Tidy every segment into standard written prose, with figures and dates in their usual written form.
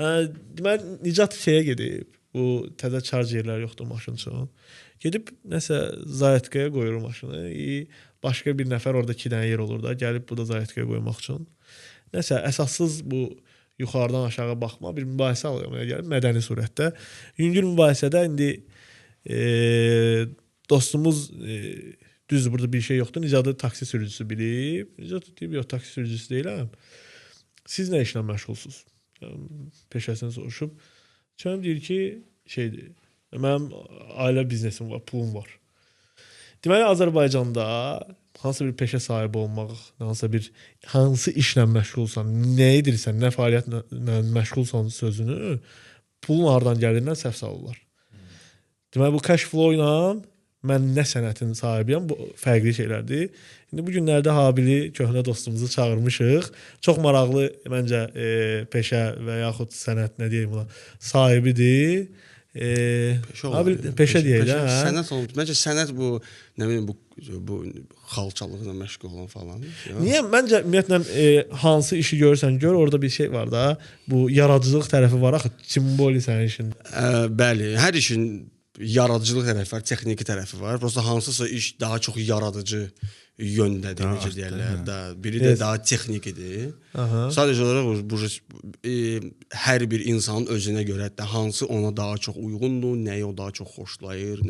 Deməli Nicat şeyə gedib. Bu təzə charge yerləri yoxdur maşın üçün. Gedib nəsə zayetkaya qoyur maşını. Başqa bir nəfər orada 2 dənə yer olur da, gəlib bu da zayetkaya qoymaq üçün. Nəsə əsassız bu yuxarıdan aşağı baxma bir mübahisə alıyor gəlib mədəni surətdə. Yüngül mübahisədə indi dostumuz düzdür burada bir şey yoxdur. Nicadı taksi sürücüsü bilib. Nicat deyib yox taksi sürücüsü deyiləm. Siz nə işlə məşğulsunuz? Peşəsini soruşub. Çönüm deyir ki şeydir. Mənim ailə biznesim var, pulum var. Deməli Azərbaycanda hansı bir peşə sahibi olmaq, hansı işlə məşğulsan, nə edirsən, nə fəaliyyətlə məşğulsan sözünü pulun hardan gəldiyindən səhv salırlar. Deməli bu cash flow ilə mən nə sənətin sahibiyəm, bu fərqli şeylərdir. İndi bu günlərdə Habili köhnə dostumuzu çağırmışıq. Çox maraqlı məncə peşə və yaxud sənət nə deyim buna sahibidir. Peşə deyək də. Sənət olub. Məncə sənət bu nə bilim bu xalçalıqla məşğul olan falan. Niyə? Məncə ümumiyyətlə hansı işi görürsən gör, orada bir şey var da. Bu yaradıcılıq tərəfi var axı, simboli sənin işin. Bəli, hər işin yaradıcılıq tərəfi var, texniki tərəfi var. Prosta hansısa iş daha çox yaradıcı yöndədir, necə deyirlər. Biri də daha texnikidir. Sadəcə olaraq hər bir insanın özünə görə də hansı ona daha çox uyğundur, nəyi o daha çox xoşlayır,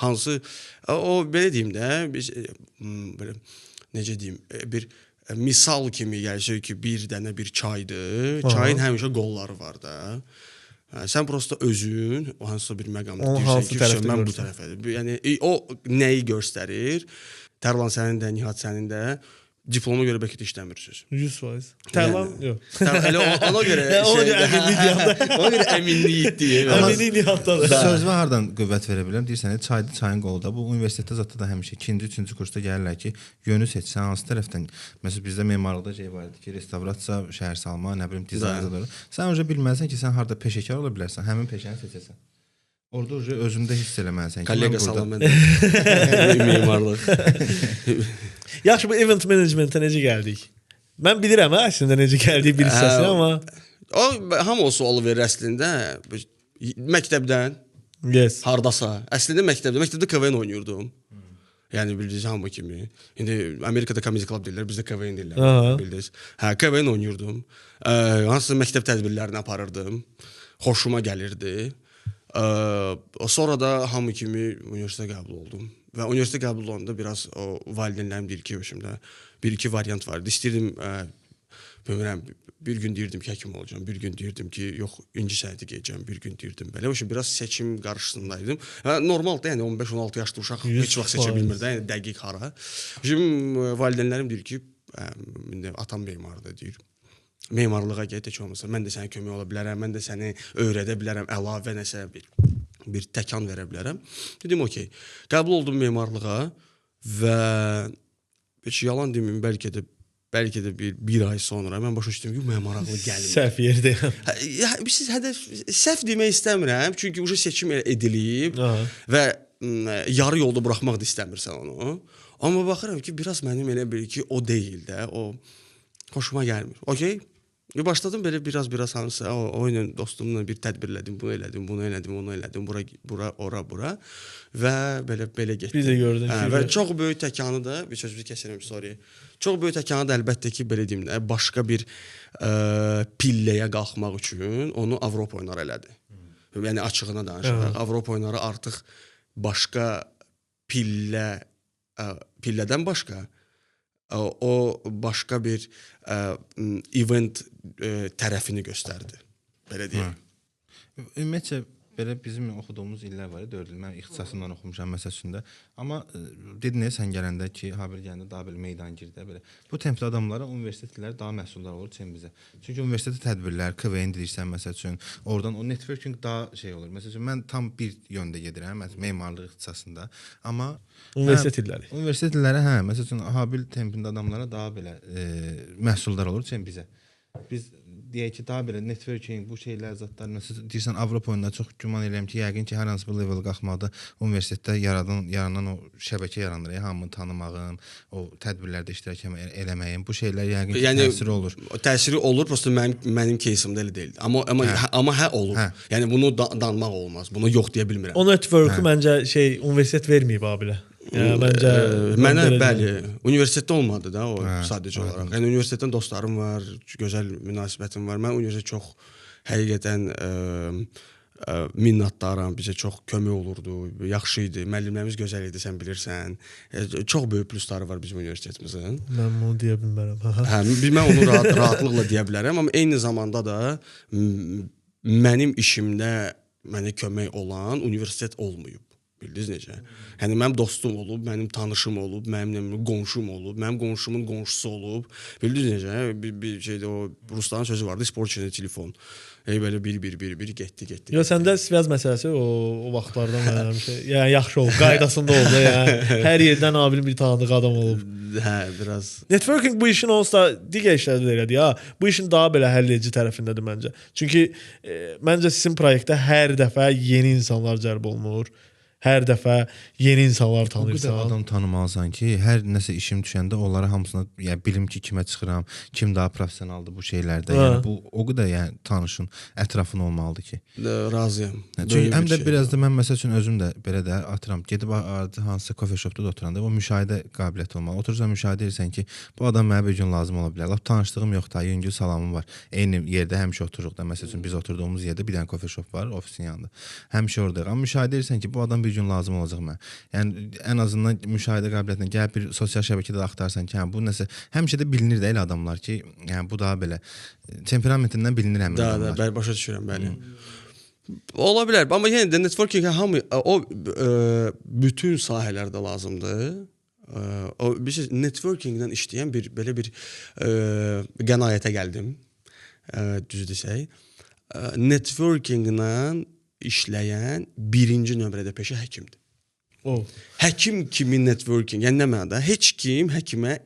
hansı o belə deyim də, biz belə necə deyim, bir misal kimi gəlsə ki, bir dənə bir çaydır. Çayın həmişə qolları var da. Sən prosta özün hansısa bir məqamda deyirsən ki, mən bu tərəfədir. Yəni o nəyi göstərir? Tərlan sənin də, Nihat sənin də diploma görə bəlkə də işləmirsiniz. 100%. Tərlan yox. Elə ona görə ona görə əminlik deyir. Əminlik Nihatdadır. Sözümə hardan qüvvət verə bilərəm? Deyirsən, çayın qolda. Bu universitetdə zətdə də həmişə 2-ci, 3-cü kursda gəlirlər ki, yönü seçsən hansı tərəfdən. Məsələn bizdə memarlıqda şey var idi ki, restavrasiya, şəhərsalma, nə bilim dizayn. Sən öncə bilməlisən ki, sən harda peşəkar ola bilərsən, həmin peşəni seçəsən. Orada özündə hiss eləməlisən ki, kollega salam mən memarlıq. Yaxşı, bu event managementə necə gəldik? Mən bilirəm əslində necə gəldik bir hissəsini, amma o hamı o sualı verir əslində məktəbdən. Yes. Hardasa. Əslində məktəbdə KVN oynayırdım. Yəni bildiniz hamı kimi. İndi Amerikada comedy club deyirlər, bizdə KVN deyirlər. Bildiniz. KVN oynayırdım. Hansısa məktəb tədbirlərini aparırdım. Xoşuma gəlirdi. Sonra da hamı kimi universitetə qəbul oldum. Və universitetə qəbul olanda biraz o valideynlərim deyir ki, başımda bir-iki variant vardı. İstəyirdim, bilmirəm, bir gün deyirdim ki, həkim olacağam, bir gün deyirdim ki, yox, inci sənəti geyəcəm, bir gün deyirdim belə. Biraz seçim qarşısındaydım. Normaldır, yəni 15-16 yaşlı uşaq heç vaxt seçə bilmir də, yəni dəqiq hara. Şimdi valideynlərim deyir ki, atam memardır deyir. Memarlığa get, heç olmasa, mən də sənə kömək ola bilərəm, mən də səni öyrədə bilərəm, əlavə nəsə bir təkan verə bilərəm. Dedim, okey. Qəbul oldum memarlığa və heç yalan deməyim, bəlkə də bir ay sonra mən başa düşdüm ki, memarlığı gəlmir. Səhv yerdəyəm. Siz səhv demək istəmirəm, çünki uca seçim edilib və yarı yolda buraxmaq da istəmirsən onu. Amma baxıram ki, biraz mənim elə bir ki, o deyil də, o xoşuma gəlmir. Okey? Başladım belə biraz hansısa, o ilə dostumla bir tədbir elədim, bunu elədim, bura və belə getdim. Biz də gördük ki. Və çox böyük təkanı da, bir sözümüzü kəsirəm, sorry. Çox böyük təkanı da əlbəttə ki, belə deyim, başqa bir pilləyə qalxmaq üçün onu Avropa oyunları elədi. Yəni açığına danışaq. Avropa oyunları artıq başqa pillədən başqa o başqa bir event tərəfini göstərdi. Belə deyək. Ümumiyyətcə, belə bizim oxuduğumuz illər var, 4 il. Mən ixtisasımdan oxumuşam məsələsində. Amma dedin, sən gələndə ki, Habil gələndə daha belə meydan girdi. Belə. Bu tempdə adamlara universitetlər daha məhsuldar olur bizə. Çünki universitet tədbirlər, KVN deyirsən məsəl üçün, oradan o networking daha şey olur. Məsəl üçün, mən tam bir yöndə gedirəm, memarlıq ixtisasında. Amma universitet illəri, məsəl üçün, Habil tempində adamlara daha belə məhsuldar olur bizə. Biz deyək ki, daha belə networking, bu şeylər zətlər məsələn deyirsən Avropa oyununda çox güman edirəm ki, yəqin ki, hər hansı bir level qalxmaqda universitetdə yaranan o şəbəkə yaranır, hamını tanımağın, o tədbirlərdə iştirak eləməyin, bu şeylər yəqin ki, təsiri olur. Təsiri olur, prosta mənim кейsimdə elə deyildi. Amma hə olur. Yəni bunu danmaq olmaz. Bunu yox deyə bilmirəm. O network-u məncə universitet verməyib abilə. Yəni məncə mənə bəli, universitetdə olmadı da o sadəcə olaraq. Yəni universitetdən dostlarım var, gözəl münasibətim var. Mən universitet çox həqiqətən minnətdaram. Bizə çox kömək olurdu. Yaxşı idi. Müəllimlərimiz gözəl idi, sən bilirsən. Çox böyük plusları var bizim universitetimizin. Mən bunu deyə bilmərəm. Hə, mən onu rahatlıqla deyə bilərəm, amma eyni zamanda da mənim işimdə mənə kömək olan universitet olmayıb. Bildiniz necə? Yəni mənim dostum olub, mənim tanışım olub, mənim qonşum olub, mənim qonşumun qonşusu olub. Bildiniz necə? Bir şeydə o rusların sözü vardı, sporçunun telefon. Belə bir getdi. Yox, səndə sviyaz məsələsi o vaxtlardan mən həmişə yəni yaxşı olub, qaydasında oldu. Yəni hər yerdən abilin bir tanıdığı adam olub. Hə, biraz. Networking bu işin olsa digər işlərdə də elədir. Ya, bu işin daha belə həlledici tərəfindədir məncə. Çünki məncə sizin proyektdə hər dəfə yeni insanlar cəlb olunur. Hər dəfə yeni insanlar tanıyırsan. O qədər adam tanımalısan ki, hər nəsə işim düşəndə onlara hamısına yəni bilim ki, kimə çıxıram, kim daha professionaldır bu şeylərdə. Yəni bu o qədər yəni tanışın, ətrafın olmalıdır ki. Razıyam. Çünki həm də biraz da mən məsəl üçün özüm də belə də atıram, gedib hansısa coffee shopda da oturanda o müşahidə qabiliyyəti olmalı. Oturursan müşahidə edirsən ki, bu adam mənə bir gün lazım ola bilər. Lap tanışdığım yox da, yüngül salamım var. Eyni yerdə həmişə otururuq da. Məsəl üçün biz oturduğumuz yerdə bir dənə coffee shop var, ofisin yanında. Həmişə oradayıq. Amma müşahidə edirsən ki, bu adam bir gün lazım olacaq mənə. Yəni ən azından müşahidə qabiliyyətinə gəlib bir sosial şəbəkədə axtarsan ki, hə bu nəsə həmişə də bilinir də elə adamlar ki, yəni bu daha belə temperamentindən bilinir həmin adamlar. Bəli, başa düşürəm, bəli. Ola bilər, amma yenə də networking hamı o bütün sahələrdə lazımdır. O bir şey networkinglə işləyən belə bir qənaətə gəldim. Düz desək, networkinglə işləyən birinci nömrədə peşə həkimdir. Həkim kimi networking, yəni nə mənada? Heç kim həkimə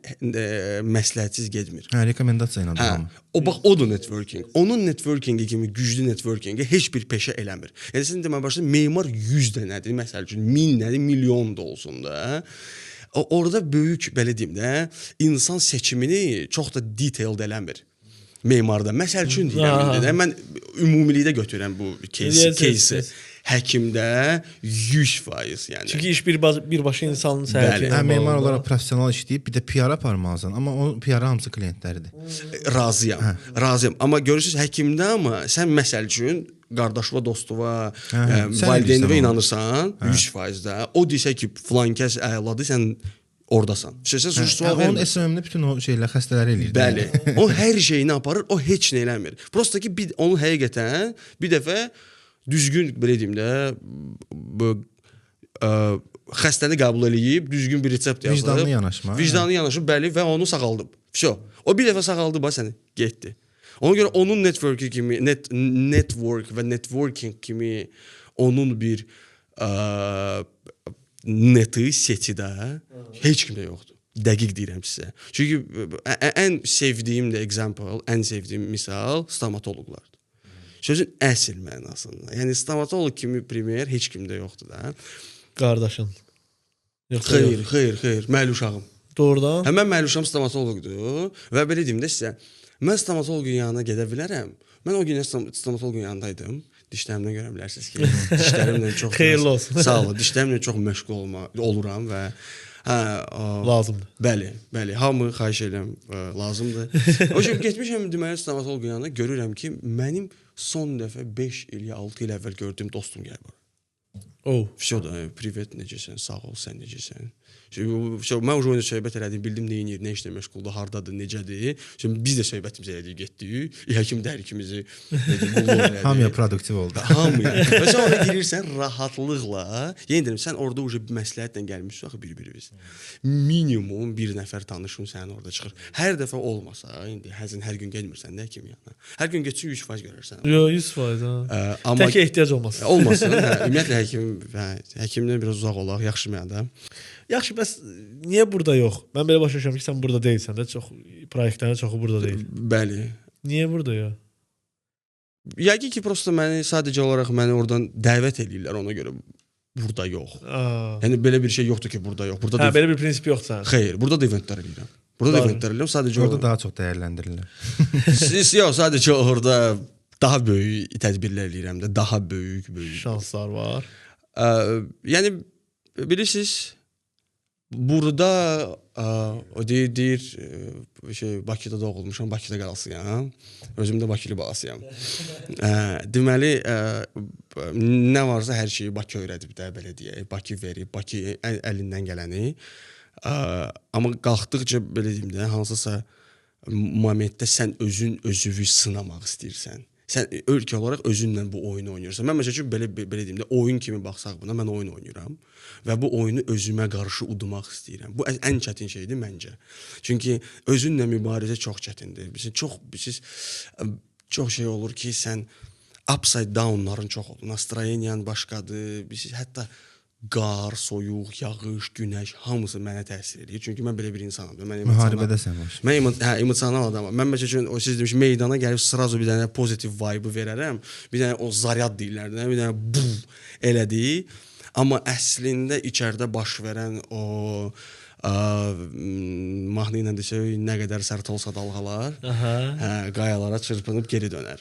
məsləhətsiz getmir. Hə, rekomendasiya ilə adamı. O bax odur networking. Onun networkingi kimi güclü networkingi heç bir peşə eləmir. Yəni sizin demək başlayın, memar 100 dənədir, məsəl üçün 1000 nədir, milyon da olsun da. Orada böyük belə deyim də, insan seçimini çox da detailed eləmir. Memarda. Məsəl üçün deyirəm, mən ümumilikdə götürürəm bu кейsi. Həkimdə 100%, yəni. Çünki iş birbaşa insanın səhhəti ilə bağlıdır. Memar olaraq professional işləyib, bir də PR aparmalısan, amma o PR hamısı klientləridir. Razıyam. Amma görürsüz həkimdə amma sən məsəl üçün qardaşva, dostova, valideynivə inanırsan, 100% də. O desə ki, filan kəs əladır, sən ordasan. Onun SMM-də bütün o şeylər xəstələri eləyir. Bəli. O hər şeyini aparır, o heç nə eləmir. Prosta ki, onu həqiqətən bir dəfə düzgün belə deyim də xəstəni qəbul eləyib, düzgün bir resept yazıb. Vicdanlı yanaşma. Vicdanlı yanaşıb, bəli, və onu sağaldıb. O bir dəfə sağaldı bax səni, getdi. Ona görə onun network və networking kimi onun bir neti, seti də heç kimdə yoxdur. Dəqiq deyirəm sizə. Çünki ən sevdiyim də example, ən sevdiyim misal stomatoloqlardır. Sözün əsl mənasında. Yəni stomatoloq kimi primer heç kimdə yoxdur da. Qardaşın. Xeyr, məli uşağım. Doğrudan? Həmən məli uşağım stomatoloqdur və belə deyim də sizə, mən stomatoloqun yanına gedə bilərəm. Mən o gün stomatoloqun yanındaydım. Dişlərimdən görə bilərsiniz ki, dişlərimlə çox xeyirli olsun. Sağ olun. Dişlərimlə çox məşğul oluram və lazımdır. Bəli, hamı xahiş edirəm, lazımdır. O şey getmişəm deməli stomatoloqun yanına, görürəm ki, mənim son dəfə 5 il ya 6 il əvvəl gördüyüm dostum gəlib. Всё da, privet, necəsən, sağ ol, sən necəsən? Mən o söhbət elədim, bildim nə edir, nə işlə məşğuldur, hardadır, necədir. Şimdi biz də söhbətimizi elədik, getdik. Həkim də hər ikimizi qulluq elədik. Hamıya produktiv oldu. Hamıya. Və sən ona girirsən rahatlıqla. Yenə deyirəm, sən orada uca bir məsləhətlə gəlmişsən axı bir-birimiz. Minimum bir nəfər tanışın sənin orada çıxır. Hər dəfə olmasa, indi hər gün gəlmirsən də həkim yanına. Hər gün getsin 100% görərsən. Yox, 100%. Tək ehtiyac olmasın. Olmasın. Ümumiyyətlə həkimdən biraz uzaq olaq, yaxşı mənada. Yaxşı, bəs niyə burada yox? Mən belə başa düşürəm ki, sən burada deyilsən də, çox proyektlərin çoxu burada deyil. Bəli. Niyə burada yox? yəqin ki, prosta məni sadəcə olaraq məni oradan dəvət eləyirlər, ona görə burada yox. Yəni belə bir şey yoxdur ki, burada yox. Burada Hə, belə bir prinsip yoxdur sənin. Xeyr, burada da eventlər eləyirəm. Burada da eventlər eləyirəm, sadəcə Orada daha çox dəyərləndirirlər. Siz yox, sadəcə orada daha böyük tədbirlər eləyirəm də, daha böyük şanslar var. Yəni bilirsiniz, burada o deyir Bakıda doğulmuşam, Bakıda qalsıyam. Özüm də Bakılı balasıyam. Deməli, nə varsa hər şeyi Bakı öyrədib də, belə deyək. Bakı verib, Bakı əlindən gələni. Amma qalxdıqca belə deyim də, hansısa momentdə sən özünü sınamaq istəyirsən. Sən ölkə olaraq özünlə bu oyunu oynayırsan. Mən məsəl üçün belə deyim də, oyun kimi baxsaq buna, mən oyun oynayıram və bu oyunu özümə qarşı udmaq istəyirəm. Bu ən çətin şeydir məncə. Çünki özünlə mübarizə çox çətindir. Siz çox şey olur ki, sən upside downların çox olur. Nastroyeniyan başqadır. Hətta qar, soyuq, yağış, günəş hamısı mənə təsir edir. Çünki mən belə bir insanam. Müharibədəsən baş. Mən emosional adamam. Mən məsəl üçün siz demiş meydana gəlib sırazu bir dənə pozitiv vibe verərəm. Bir dənə o zaryad deyirlər də, bir dənə bum elədi. Amma əslində içəridə baş verən o mahnı ilə desək, nə qədər sərt olsa dalğalar, qayalara çırpınıb geri dönər.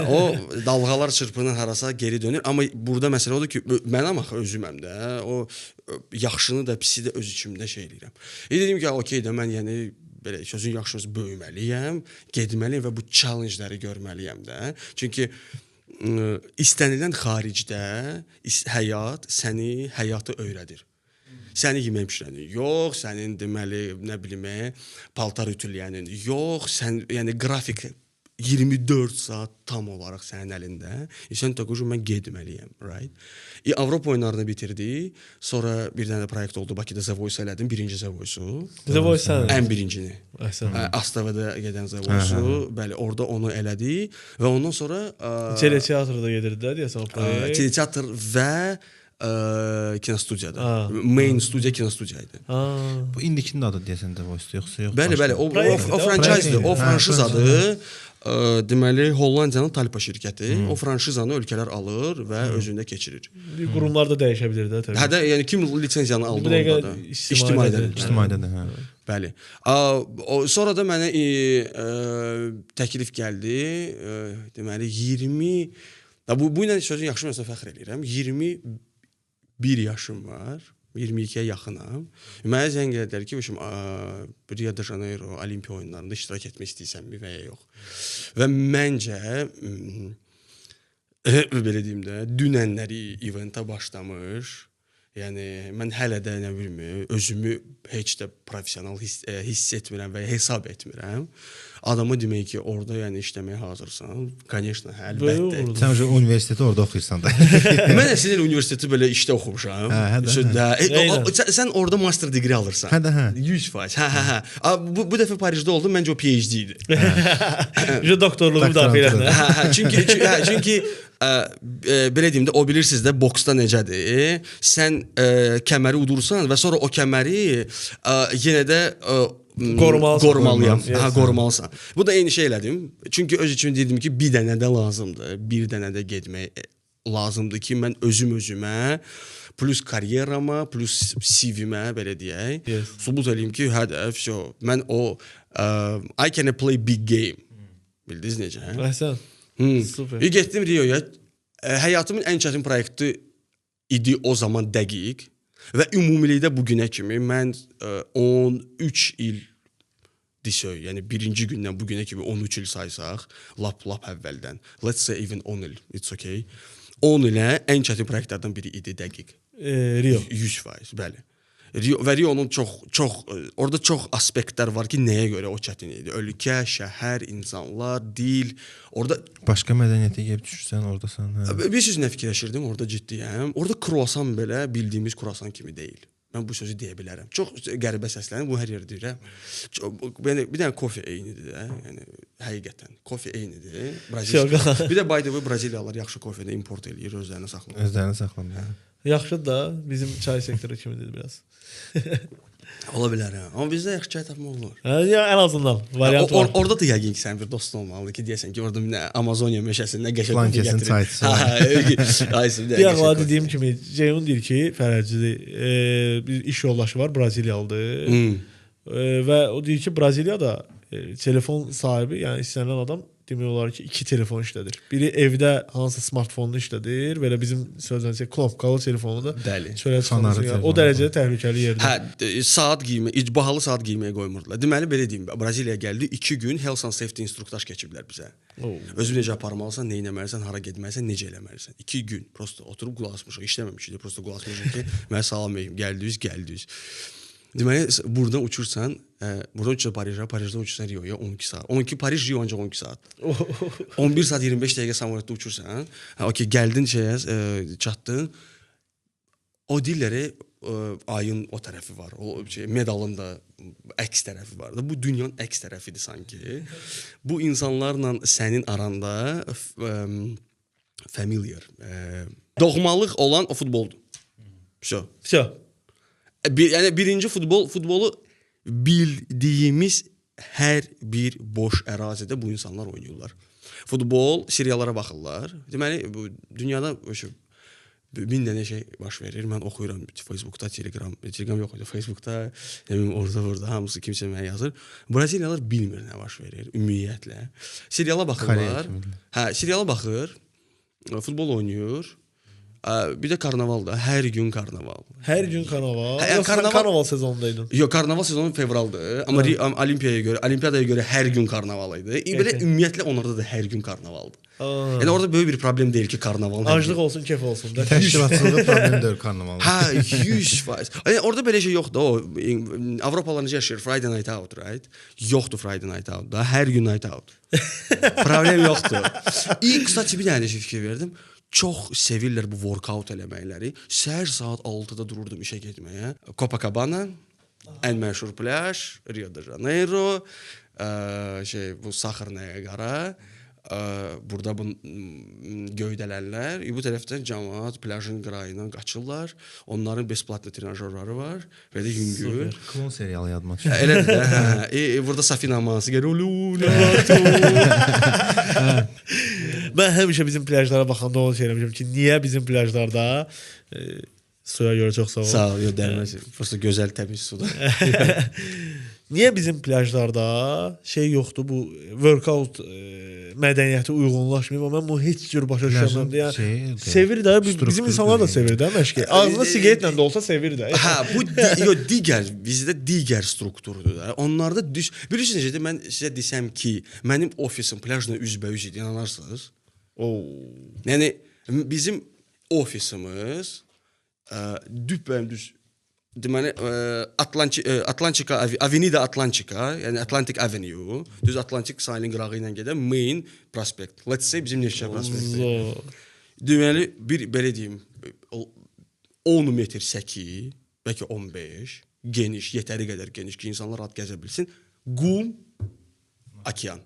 O dalğalar çırpınır harasa geri dönür. Amma burada məsələ odur ki, mənəm axı özüməm də, o yaxşını da, pisi də öz içimdə şey eləyirəm. Dedim ki, okey də mən yəni belə sözün yaxşısı böyüməliyəm, getməliyəm və bu challenge-ləri görməliyəm də. Çünki istənilən xaricdə həyat səni həyatı öyrədir. Səni yemək pişirənin yox, sənin deməli, nə bilim, paltar ütüləyənin yox, sən yəni qrafik 24 saat tam olaraq sənin əlində. Sən təqəccüb mən getməliyəm, right? Avropa oyunlarını bitirdi. Sonra bir dənə proyekt oldu. Bakıda The Voice elədim, birinci The Voice-u. The Voice ən birincini. Astavada gedən The Voice-u. Bəli, orada onu elədi və ondan sonra teleteatrda gedirdi də deyəsən o proyekt. Teleteatr və kinostudiyada. Main studiya kinostudiyaydı. Bu indikinin adı deyəsən də Voice yoxsa yox? Bəli, o franchise-dir, o franşizadır. Deməli Hollandiyanın Talpa şirkəti o franşizanı ölkələr alır və özündə keçirir. Qurumlar da dəyişə bilər də təbii. Hə də, yəni kim lisenziyanı aldı onda da. İctimaiyyətdə, hə. Bəli. Sonra da mənə təklif gəldi. Deməli 20 bu ilə sözün yaxşı məsələ fəxr edirəm. 21 yaşım var. 22-yə yaxınam. Mənə zəng elədilər ki, Rio de Janeiro Olimpiya oyunlarında iştirak etmək istəyirsənmi və ya yox. Və məncə belə deyim də, dünənləri eventə başlamış. Yəni mən hələ də nə bilim, özümü heç də professional hiss etmirəm və hesab etmirəm. Adamı demək ki, orada yəni işləməyə hazırsan. Конечно, əlbəttə. Sən universiteti orada oxuyursan da. Mən əslində universiteti belə işdə oxumuşam. Sən orada master degree alırsan. Hə də, hə. 100%. Hə. Bu dəfə Parisdə oldum, məncə o PhD idi. Yo doktorluğu müdafiə elədi. Hə, çünki belə deyim də, o bilirsiniz də boksda necədir. Sən kəməri udursan və sonra o kəməri yenə də qorumalıyam. Qorumalısan. Bu da eyni şey elədim. Çünki öz üçün dedim ki, bir dənə də lazımdır. Bir dənə də getmək lazımdır ki, mən özümə plus karyerama, plus CV-mə belə deyək, sübut eləyim ki, hədəf, mən o I can play big game. Bildiniz necə? Əhsən. Super. Getdim Rioya. Həyatımın ən çətin proyekti idi o zaman dəqiq və ümumilikdə bugünə kimi mən 13 il desək, yəni birinci gündən bugünə kimi 13 il saysaq, lap əvvəldən. Let's say even 10 il, it's okay. 10 ilə ən çətin proyektlərdən biri idi dəqiq. Rio. 100%, bəli. Və Rio'nun orada çox aspektlər var ki, nəyə görə o çətin idi. Ölkə, şəhər, insanlar, dil. Orada başqa mədəniyyətə gəlib düşürsən, oradasan. Bir söz nə fikirləşirdim, orada ciddiyəm. Orada kruasan belə bildiyimiz kruasan kimi deyil. Mən bu sözü deyə bilərəm. Çox qəribə səslənir, bu hər yerdə deyirəm. Bir dənə kofe eynidir də, yəni həqiqətən. Kofe eynidir. Bir də by the way Braziliyalılar yaxşı kofeni import eləyir, özlərini saxlayır. Özlərini saxlamır. Yaxşı da bizim çay sektoru kimidir biraz. Ola bilər ha. Amma bizdə yaxşı çay tapmaq olur. Ya ən azından variant var. Orada da yəqin ki, sənin bir dostun olmalıdır ki, deyəsən ki, orada nə Amazoniya meşəsində qəşəng Falan bir kesin gətirir. çayçısı. Ayısı bir Bir ağla dediyim kimi Ceyhun deyir ki, Fərəcidir. Bir iş yoldaşı var, Braziliyalıdır. Və o deyir ki, Braziliyada telefon sahibi, yəni istənilən adam demək olar ki, 2 telefon işlədir. Biri evdə hansısa smartfonunu işlədir, belə bizim sözləncə knopkalı telefonu da Bəli. çölə Fanarı çıxarır. telefonu. O dərəcədə təhlükəli yerdə. Hə, saat giyimi, bahalı saat giyməyə qoymurdular. Deməli belə deyim, Braziliyaya gəldi, 2 gün health and safety instruktaj keçiblər bizə. Özünü necə aparmalısan, nə etməlisən, hara getməlisən, necə eləməlisən. 2 gün prosta oturub qulaq asmışıq, işləməmişik, prosta qulaq asmışıq ki, mən salam verim, gəldiniz. Deməli buradan uçursan, buradan uçursan Parijə, Parijdən uçursan Rioya 12 saat. 12 Parij Rio ancaq 12 saat. 11 saat 25 dəqiqə samolyotda uçursan. Okey, gəldin şeyə, çatdın. O dilləri ayın o tərəfi var. O şey medalın da əks tərəfi var da. Bu dünyanın əks tərəfidir sanki. Bu insanlarla sənin aranda familiar, doğmalıq olan o futboldur. Vso. Yəni birinci futbolu bildiyimiz hər bir boş ərazidə bu insanlar oynayırlar. Futbol seriallara baxırlar. Deməli bu dünyada 1000 dənə şey baş verir. Mən oxuyuram Facebookda, Telegram yox idi. Facebookda, orada hamısı kimsə mənə yazır. Braziliyalılar bilmir nə baş verir ümumiyyətlə. Seriala baxırlar. Hə, seriala baxır. Futbol oynayır. Bir də karnavalda, hər gün karnaval. Hər gün karnaval. Karnaval sezonundaydın. Yox, karnaval sezonu fevraldır. Amma olimpiyadaya görə hər gün karnaval idi. Belə ümumiyyətlə onlarda da hər gün karnavaldır. Yəni orada böyük bir problem deyil ki, karnaval. Aclıq olsun, kef olsun. Təşkilatçılıqda problem deyil karnaval. Hə, 100%. Yəni orada belə şey yoxdur. O Avropalılar necə yaşayır? Friday night out, right? Yoxdur Friday night out da. Hər gün night out. Problem yoxdur. İlk kısaca bir dənə fikir verdim. Çox sevirlər bu workout eləməkləri. Səhər saat 6-da dururdum işə getməyə. Copacabana, ən məşhur plyaj, Rio de Janeiro, bu Saxarnaya qara, burada bu göydələnlər, bu tərəfdən cəmaət plyajın qırayından qaçırlar. Onların besplatlı trenajörləri var və də yüngül. Klon serialı yadıma düşdü. Elədir də, hə. Burada Safina Amansı gəlir. Mən həmişə bizim plyajlara baxanda onu söyləmişəm ki, niyə bizim plyajlarda suya görə çox sağ ol. Sağ ol, dərməz. Prosta gözəl təmiz sudur. Niyə bizim plyajlarda şey yoxdur, bu workout mədəniyyəti uyğunlaşmayıb, amma mən bunu heç cür başa düşəməm. Yəni sevir də, bizim insanlar da sevir də məşqi. Ağzında siqaretlə də olsa sevir də. Hə, bu bizdə digər strukturdur da. Onlarda bilirsiniz necə mən sizə desəm ki, mənim ofisim plyajla üzbəüz idi, inanarsınız? Yəni bizim ofisimiz düz deməli Atlantika Avenida Atlantika, yəni Atlantic Avenue, düz Atlantik sahilin qırağı ilə gedən main prospekt. Let's say bizim Neftçi prospekti. Deməli belə deyim 10 metr səki, bəlkə 15, geniş, yetəri qədər geniş ki, insanlar rahat gəzə bilsin. Qum, okean.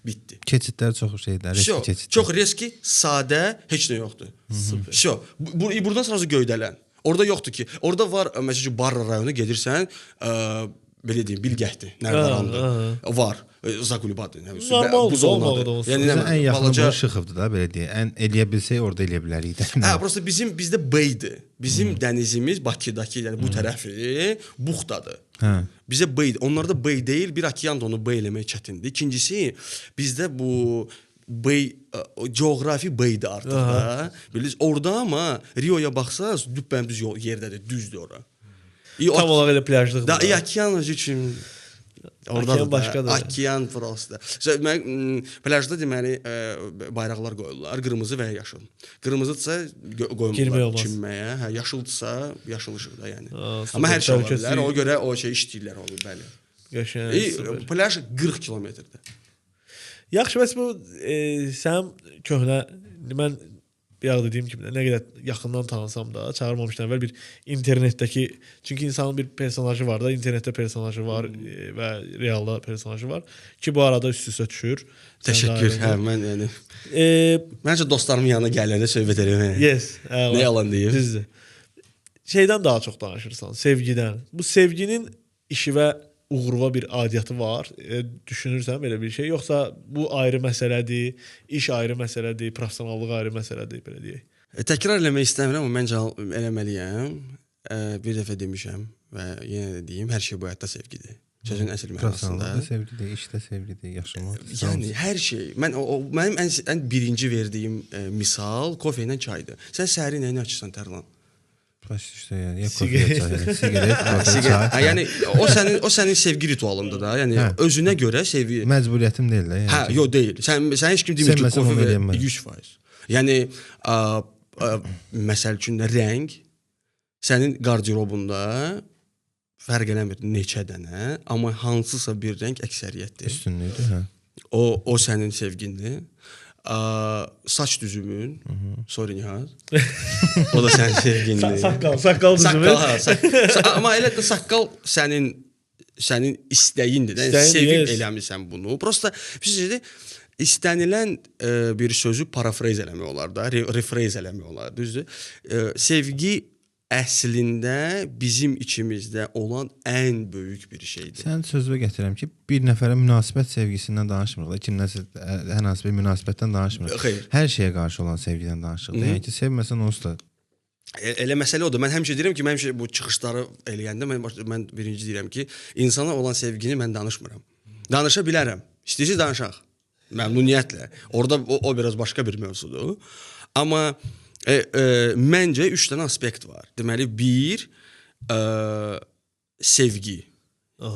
Bitdi. Keçidlər çox şeylər, reski keçidlər. Çox reski, sadə, heç nə yoxdur. Super. Buradan sonra göydələn. Orada yoxdur ki. Orada var, məsələn, Barra rayonu gedirsən, belə deyim, Bilgəhdir, Nərdarandır. Var. Zakulibaddır. Normaldır, olmalıdır olsun. Yəni ən yaxın bu Şıxovdur da, belə deyək. Ən eləyə bilsək orada eləyə bilərik də. Hə, prosta bizdə beydir. Bizim dənizimiz Bakıdakı, yəni bu tərəfi buxtadır. Hə. Bizə beydir. Onlarda bey deyil, bir okeanda onu bey eləmək çətindir. İkincisi, bizdə bu coğrafi beydir artıq da. Bilirsiniz, orada amma Rioya baxsaz, düz yerdədir, düzdür ora. Tam olaraq elə plyajlıqdır. Da, okean özü üçün Okean başqadır. Okean prosta. Mən plyajda deməli bayraqlar qoyurlar, qırmızı və ya yaşıl. Qırmızıdsa qoymurlar çimməyə, hə, yaşıldsa yaşıl işıq da yəni. Amma hər şey ola bilər, ona görə o şey işləyirlər onu, bəli. Qəşəng. Plyaj 40 kilometrdir. Yaxşı, bəs bu sən köhnə, mən bir ara dediyim kimi nə qədər yaxından tanısam da, çağırmamışdan əvvəl bir internetdəki, çünki insanın bir personajı var da, internetdə personajı var və realda personajı var ki, bu arada üst-üstə düşür. Təşəkkür, hə, mən yəni məncə dostlarımın yanına gələndə söhbət edirəm. Yes, nə yalan deyim. Düzdür. Şeydən daha çox danışırsan, sevgidən. Bu sevginin işivə uğurva bir adiyyatı var. Düşünürsən belə bir şey, yoxsa bu ayrı məsələdir, iş ayrı məsələdir, professionallıq ayrı məsələdir, belə deyək. Təkrar eləmək istəmirəm, amma məncə eləməliyəm. Bir dəfə demişəm və yenə də deyim, hər şey bu həyatda sevgidir. Sözün əsl mənasında. Professionallıqda sevgidir, işdə sevgidir, yaşamaq. Yəni hər şey. Mənim ən birinci verdiyim misal kofeyə ilə çaydır. Sən səhəri nə ilə açırsan Tərlan? İşte yəni ya siqaret, çay. Yəni o sənin sevgi ritualındır da. Yəni özünə görə sevgi. Məcburiyyətim deyil də. Hə, yox deyil. Sən heç kim demir ki, kofe ver 100%. Yəni məsəl üçün rəng sənin qarderobunda fərq eləmir neçə dənə, amma hansısa bir rəng əksəriyyətdir. Üstünlükdür, hə. O sənin sevgindir. Saç düzümün, sorry Nihat. O da sənin sevgindir. Saqqal düzümü. Amma elə də saqqal sənin istəyindir. Sevib eləmirsən bunu. Prosta istənilən bir sözü parafrez eləmək olar da, rephrase eləmək olar, düzdür? Sevgi əslində bizim içimizdə olan ən böyük bir şeydir. Sən sözünü gətirirəm ki, bir nəfərə münasibət sevgisindən danışmırıq. Kimləsə hər hansı bir münasibətdən danışmırıq. Xeyr. Hər şeyə qarşı olan sevgidən danışırıq. Yəni ki, sevməsən onsuz da. Elə məsələ odur. Mən həmişə deyirəm ki, mən bu çıxışları eləyəndə mən birinci deyirəm ki, insana olan sevgini mən danışmıram. Danışa bilərəm. İstəyirsiniz danışaq. Məmnuniyyətlə. Orada o biraz başqa bir mövzudur. Amma məncə 3 dənə aspekt var. Deməli, 1 sevgi,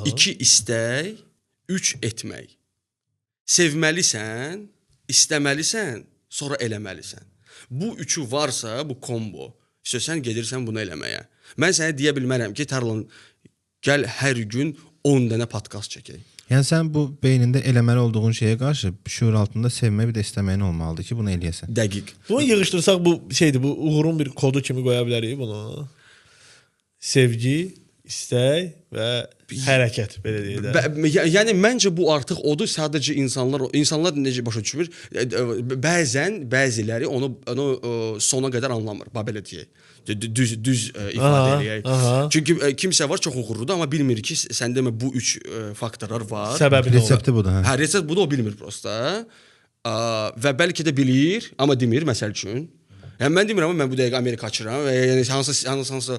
2 istək, 3 etmək. Sevməlisən, istəməlisən, sonra eləməlisən. Bu üçü varsa, bu kombo, sən gedirsən bunu eləməyə. Mən sənə deyə bilmərəm ki, Tərlan, gəl hər gün 10 dənə podkast çəkək. Yəni sən bu beynində eləməli olduğun şeyə qarşı şuur altında sevmə bir də istəməyin olmalıdır ki, bunu eləyəsən. Dəqiq. Bunu yığışdırsaq bu şeydir, bu uğurun bir kodu kimi qoya bilərik bunu. Sevgi, istək və hərəkət, belə deyək də. Yəni məncə bu artıq odur, sadəcə insanlar necə başa düşmür? Bəziləri onu sona qədər anlamır, belə deyək. Düz ifadə eləyək. Çünki kimsə var çox uğurludur, amma bilmir ki, sən demə bu 3 faktorlar var. Səbəbi resepti budur. Hə, resept budur, o bilmir prosta. Və bəlkə də bilir, amma demir, məsəl üçün. Yəni mən demirəm, amma mən bu dəqiqə Amerika açıram və yəni hansı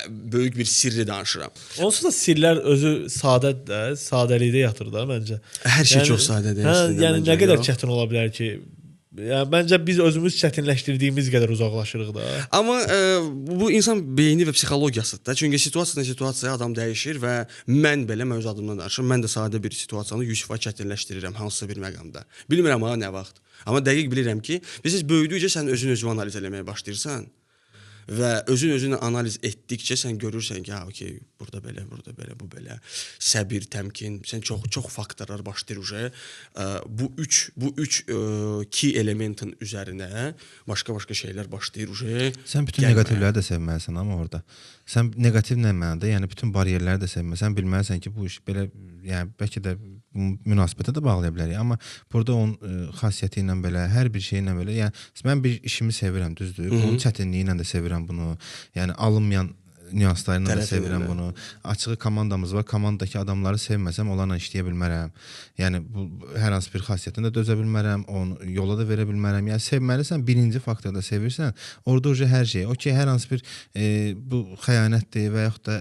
böyük bir sirri danışıram. Onsuz da sirlər özü sadədir, sadəlikdə yatır da məncə. Hər şey çox sadədir. Yəni nə qədər çətin ola bilər ki, yəni məncə biz özümüz çətinləşdirdiyimiz qədər uzaqlaşırıq da. Amma bu insan beyni və psixologiyasıdır da. Çünki situasiyaya adam dəyişir və mən öz adımdan danışıram. Mən də sadə bir situasiyanı 100% çətinləşdirirəm hansısa bir məqamda. Bilmirəm ha nə vaxt. Amma dəqiq bilirəm ki, siz böyüdükcə sən özünü analiz etməyə başlayırsan və özünü analiz etdikcə sən görürsən ki, okey, burada belə, bu belə. Səbir, təmkin, sən çox faktorlar başlayır. Bu üç key elementin üzərinə başqa şeylər başlayır. Sən bütün neqativləri də sevməlisən amma orada. Sən neqativ nə mənada, yəni bütün bariyerləri də sevməlisən. Bilməlisən ki, bu iş belə, yəni bəlkə də münasibətə də bağlaya bilərik, amma burada onun xasiyyəti ilə belə, hər bir şeylə belə, yəni mən bir işimi sevirəm, düzdür? Onun çətinliyi ilə də sevirəm bunu. Yəni alınmayan nüanslarıyla da sevirəm bunu. Açığı komandamız var. Komandadakı adamları sevməsəm onlarla işləyə bilmərəm. Yəni bu hər hansı bir xasiyyətini də dözə bilmərəm, onu yola da verə bilmərəm. Yəni sevməlisən, birinci faktorda sevirsən, orada hər şey. Okey, hər hansı bir bu xəyanətdir və yaxud da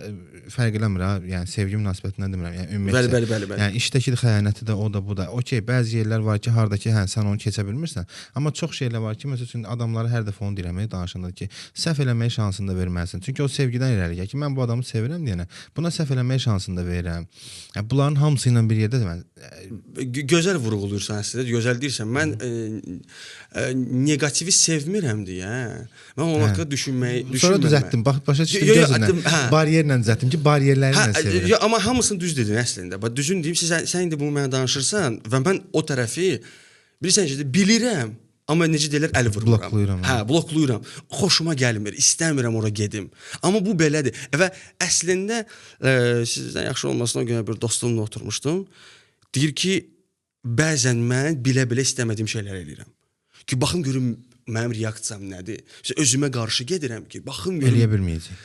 fərq eləmir ha. Yəni sevgi münasibətindən demirəm. Yəni ümumiyyətlə. Bəli. Yəni işdəki xəyanəti də o da bu da. Okey, bəzi yerlər var ki, hardakı sən onu keçə bilmirsən. Amma çox şeylər var ki, məsəl üçün adamları hər dəfə onu deyirəm, danışanda ki, səhv eləməyə şansını da verməlisən. Çünki o sevgidən irəli ki, mən bu adamı sevirəm deyənə, buna səhv eləməyə şansını da verirəm. Yəni bunların hamısı ilə bir yerdə mən gözəl vurğuluyursan əslində, gözəl deyirsən. Mən negativi sevmirəm deyə. Mən onun haqqında düşünmürəm. Sonra düzəltdim. Başa düşdüm gözündən. Bariyerlə düzəltdim ki, bariyerləri ilə sevirəm. Amma hamısını düz dedin əslində. Bax düzün deyim, sən indi bunu mənə danışırsan və mən o tərəfi bilirsən ki, bilirəm. Amma necə deyirlər, əl vurmuram. Bloklayıram. Xoşuma gəlmir, istəmirəm ora gedim. Amma bu belədir. Və əslində sizdən yaxşı olmasına görə bir dostumla oturmuşdum. Deyir ki, bəzən mən bilə-bilə istəmədiyim şeylər eləyirəm. Ki baxın görüm mənim reaksiyam nədir? İşte özümə qarşı gedirəm ki, baxın eləyə bilməyəcək.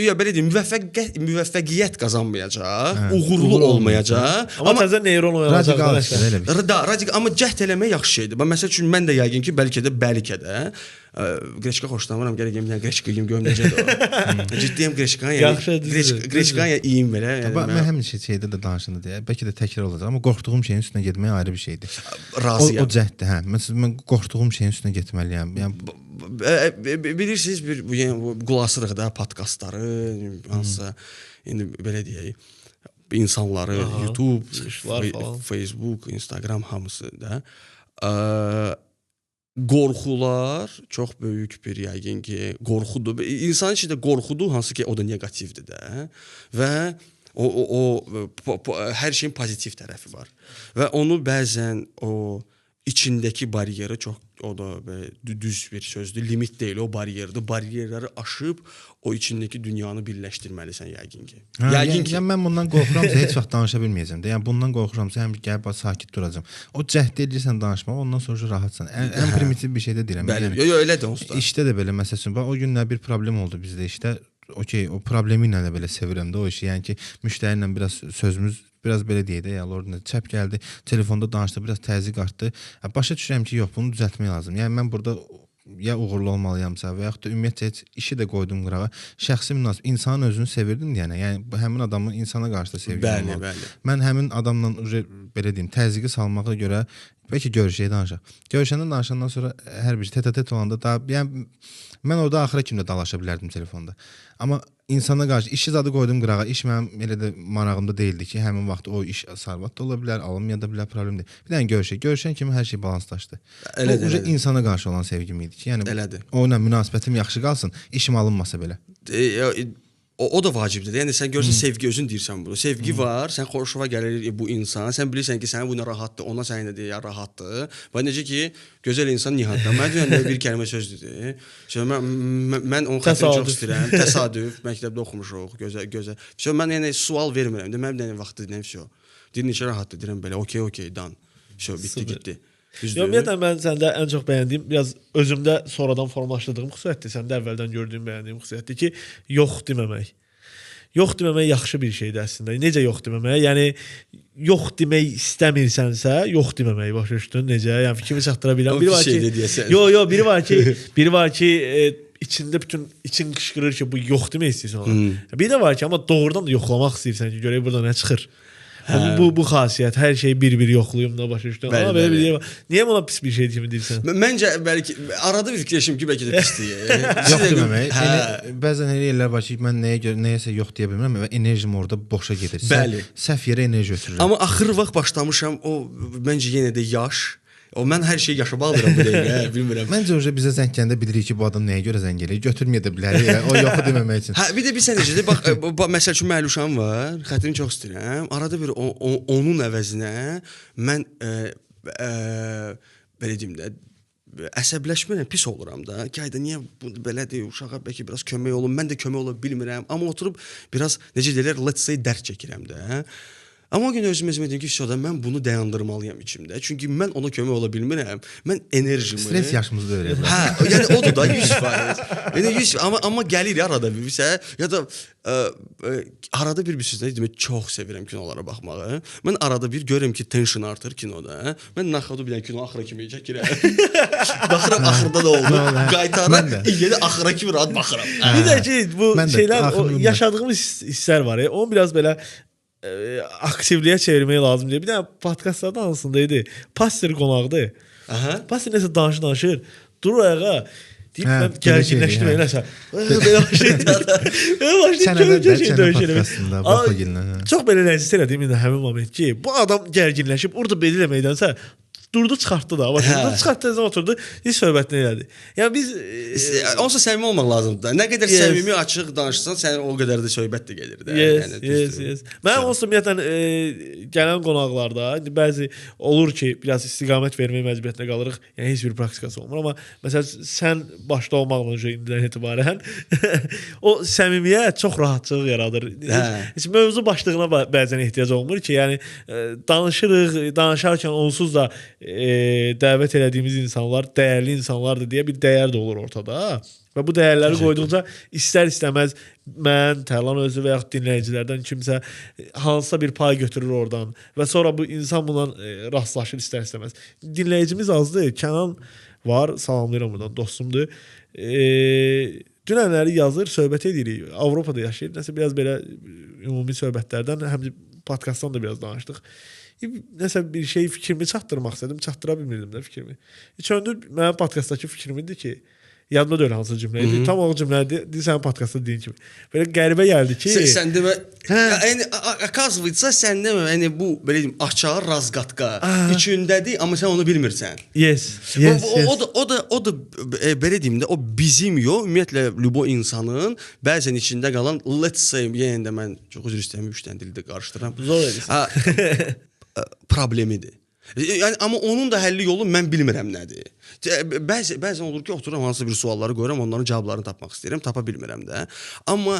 Ya belə deyim, müvəffəqiyyət qazanmayacaq, uğurlu olmayacaq. Amma təzə neyron oyanacaq. Radikal Amma cəhd eləmək yaxşı şeydir. Məsəl üçün mən də yəqin ki, bəlkə də Qreçka xoşlamıram, gərək yemdən qreçka yeyim görüm necədir o. Ciddiyəm qreçkaya. Qreçkaya yeyim belə. Mən həmin şeydə də danışanda deyə, bəlkə də təkrar olacaq, amma qorxduğum şeyin üstünə getmək ayrı bir şeydir. Razıyam. O cəhddir, hə. Mən qorxduğum şeyin üstünə getməliyəm. Yəni bilirsiniz bu qulasırıq da podkastları, hansısa indi belə deyək, insanları YouTube, Facebook, Instagram hamısı da qorxular çox böyük bir yəqin ki, qorxudur. İnsan içində qorxudur, hansı ki o da neqativdir də. Və o hər şeyin pozitiv tərəfi var. Və onu bəzən o içindəki bariyeri çox o da düz bir sözdür, limit deyil, o bariyerdir. Bariyerləri aşıb o içindəki dünyanı birləşdirməlisən yəqin ki. Yəqin ki. Yəni mən bundan qorxuramsa heç vaxt danışa bilməyəcəm də. Yəni bundan qorxuramsa həm gəlib sakit duracam. O cəhd edirsən danışmağa, ondan sonra rahatsan. Ən primitiv bir şey də deyirəm. Bəli, elədir onsuz da. İşdə də belə məsələn, o günlər bir problem oldu bizdə işdə. Okey, o problemi ilə də belə sevirəm də o işi. Yəni ki, müştəri ilə biraz sözümüz biraz belə deyək də, ya Lordun çəp gəldi, telefonda danışdı, biraz təzyiq artdı. Başa düşürəm ki, yox, bunu düzəltmək lazım. Yəni mən burada ya uğurlu olmalıyamsa və yaxud da ümumiyyətlə heç işi də qoydum qırağa. Şəxsi münasibət, insanın özünü sevirdim deyənə. Yəni həmin adamın insana qarşı da sevgi olmalı. Bəli. Mən həmin adamla belə deyim, təzyiqi salmağa görə bəlkə görüşəyə danışaq. Görüşəndən danışandan sonra hər bir tete olanda da, yəni mən orada axıra kimi də dalaşa bilərdim telefonda. Amma insana qarşı işi zadı qoydum qırağa. İş mənim elə də marağımda deyildi ki, həmin vaxt o iş sarvat da ola bilər, alınmaya da bilər, problem deyil. Bir dənə görüşək. Görüşən kimi hər şey balanslaşdı. O insana qarşı olan sevgim idi ki, yəni o ilə münasibətim yaxşı qalsın, işim alınmasa belə. O da vacibdir. Yəni sən görürsən sevgi özün deyirsən bunu. Sevgi var, sən xoşuna gəlir bu insan. Sən bilirsən ki, sənə bu nə rahatdır, ona sənə deyə rahatdır. Və necə ki, gözəl insan nihatda. Mən deyəndə bir kəlmə sözdür. Mən onun xətrini çox istəyirəm. Təsadüf, məktəbdə oxumuşuq, gözəl. Mən yəni sual vermirəm. Mən bir dənə vaxtı deyirəm, vəsə. Deyir necə rahatdır, deyirəm belə. Okey, dan. Vəsə, bitdi, getdi. Ümumiyyətlə mən səndə ən çox bəyəndiyim, biraz özümdə sonradan formalaşdırdığım xüsusiyyətdir. Səndə əvvəldən gördüyüm, bəyəndiyim xüsusiyyətdir ki, yox deməmək. Yox deməmək yaxşı bir şeydir əslində. Necə yox deməmək? Yəni yox demək istəmirsənsə, yox deməməyi başa düşdün necə? Yəni fikrimi çatdıra bilirəm. Biri var ki, biri var ki, içində bütün için qışqırır ki, bu yox demək istəyirsən ona. Bir də var ki, amma doğrudan da yoxlamaq istəyirsən ki, görək burada nə çıxır. Bu xasiyyət, hər şeyi bir-bir yoxlayım da başa düşdün. Amma belə bir şey var. Niyə buna pis bir şey kimi deyirsən? Məncə bəlkə arada bir fikirləşim ki, bəlkə də pisdir. Yox deməmək. Bəzən elə yerlər var ki, mən nəyəsə yox deyə bilmirəm və enerjim orada boşa gedir. Səhv yerə enerji ötürürəm. Amma axır vaxt başlamışam, o məncə yenə də yaş. O mən hər şeyi yaşa bağlıram bu dəqiqə, bilmirəm. Məncə o bizə zəng gələndə bilirik ki, bu adam nəyə görə zəng eləyir, götürməyə də bilərik. O yoxu deməmək üçün. Bir də bir sən necədir? Bax məsəl üçün mənim uşağım var, xətrini çox istəyirəm. Arada bir onun əvəzinə mən belə deyim də əsəbləşməklə pis oluram da. Qayda niyə bu belədir? Uşağa bəlkə biraz kömək olun. Mən də kömək ola bilmirəm. Amma oturub biraz necə deyirlər, let's say dərd çəkirəm də. Amma o gün özümə dedim ki, mən bunu dayandırmalıyam içimdə. Çünki mən ona kömək ola bilmirəm. Mən enerjimi... Stres yaşımızda öyrədim. Yəni odur da 100%. Yəni 100%. Amma gəlir arada bir-birsə. Ya da arada bir sözlə demək çox sevirəm kinolara baxmağı. Mən arada bir görürəm ki, tension artır kinoda. Mən naxodu bilən kino axıra kimi çəkirəm. Baxıram axırda da oldu. Qaytarım. Yenə axıra kimi rahat baxıram. Bir də ki, bu şeylər, yaşadığımız hisslər var. Onun biraz belə aktivliyə çevirmək lazımdır. Bir dənə podkastlardan hansındaydı? Pastor qonaqdır. Pastor nəsə danışır. Durur ayağa. Deyib mən gərginləşdim eləsə. Belə çox belə ləzzət elədim indi həmin moment ki, bu adam gərginləşib orada belə eləməkdənsə durdu çıxartdı da. Durdu çıxartdı, oturdu, hiç söhbətini elədi. Yəni biz onsuz səmimi olmaq lazımdır. Nə qədər səmimi, açıq danışsan, sənin o qədər də söhbət də gəlir də. Yes. Mən onsuz ümumiyyətlə gələn qonaqlarda indi bəzi olur ki, biraz istiqamət vermək məcburiyyətində qalırıq. Yəni heç bir praktikası olmur, amma məsələn sən başda olmaqla indidən etibarən o səmimiyyət çox rahatçılıq yaradır. Heç mövzu başlığına bəzən ehtiyac olmur ki, yəni danışarkən onsuz da dəvət elədiyimiz insanlar dəyərli insanlardır deyə bir dəyər də olur ortada. Və bu dəyərləri qoyduqca istər-istəməz mən, Tərlan özü və yaxud dinləyicilərdən kimsə hansısa bir pay götürür oradan və sonra bu insan buna rastlaşır istər-istəməz. Dinləyicimiz azdır. Kənan var, salamlayıram buradan, dostumdur. Dünənləri yazır, söhbət edirik. Avropada yaşayır. Nəsə biraz belə ümumi söhbətlərdən, həm podkastdan da biraz danışdıq. Nəsə bir şey fikrimi çatdırmaq istədim, çatdıra bilmirdim də fikrimi. Çöndür mənim podkastdakı fikrimdir ki, yadımda deyil hansı cümlə idi. Tam o cümlədir. Sən podkastda dediyin kimi. Belə qəribə gəldi ki, sən demə, yəni оказывается, sən demə, yəni bu belə deyim, açar razqatqa içindədir, amma sən onu bilmirsən. Yes. O da belə deyim də, o bizim ümumiyyətlə lübo insanın bəzən içində qalan let's say, yəni də mən çox üzr istəyirəm, üç dənə dildə qarışdıram. Zor edirsən. Problemidir. Yəni amma onun da həlli yolu mən bilmirəm nədir. Bəzən olur ki, otururam hansısa bir sualları qoyuram, onların cavablarını tapmaq istəyirəm, tapa bilmirəm də. Amma